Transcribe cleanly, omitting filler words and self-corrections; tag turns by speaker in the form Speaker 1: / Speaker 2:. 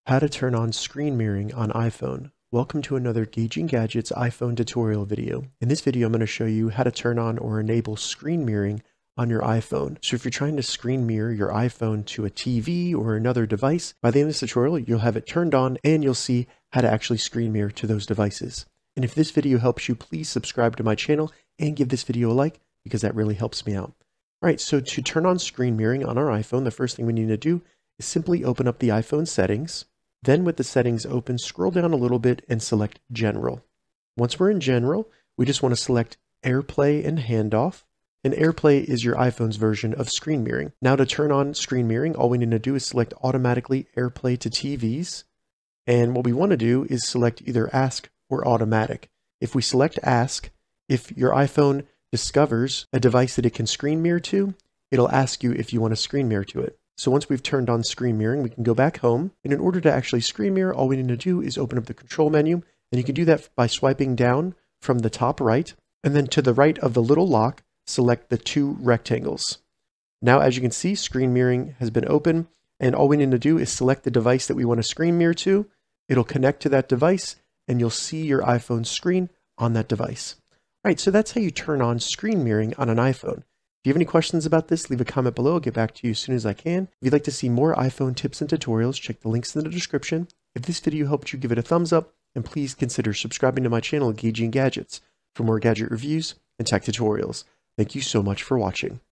Speaker 1: How to turn on screen mirroring on iPhone. Welcome to another Gauging Gadgets iPhone tutorial video. In this video, I'm going to show you how to turn on or enable screen mirroring on your iPhone. So if you're trying to screen mirror your iPhone to a TV or another device, by the end of this tutorial, you'll have it turned on and you'll see how to actually screen mirror to those devices. And if this video helps you, please subscribe to my channel and give this video a like because that really helps me out. All right, so to turn on screen mirroring on our iPhone, the first thing we need to do is simply open up the iPhone settings. Then with the settings open, scroll down a little bit and select General. Once we're in General, we just want to select AirPlay and Handoff. And AirPlay is your iPhone's version of screen mirroring. Now to turn on screen mirroring, all we need to do is select automatically AirPlay to TVs. And what we want to do is select either Ask or Automatic. If we select Ask, if your iPhone discovers a device that it can screen mirror to, it'll ask you if you want to screen mirror to it. So once we've turned on screen mirroring, we can go back home. And in order to actually screen mirror, all we need to do is open up the control menu. And you can do that by swiping down from the top right. And then to the right of the little lock, select the two rectangles. Now, as you can see, screen mirroring has been open. And all we need to do is select the device that we want to screen mirror to. It'll connect to that device and you'll see your iPhone screen on that device. All right, so that's how you turn on screen mirroring on an iPhone. If you have any questions about this, leave a comment below. I'll get back to you as soon as I can. If you'd like to see more iPhone tips and tutorials, check the links in the description. If this video helped you, give it a thumbs up, and please consider subscribing to my channel, Gauging Gadgets, for more gadget reviews and tech tutorials. Thank you so much for watching.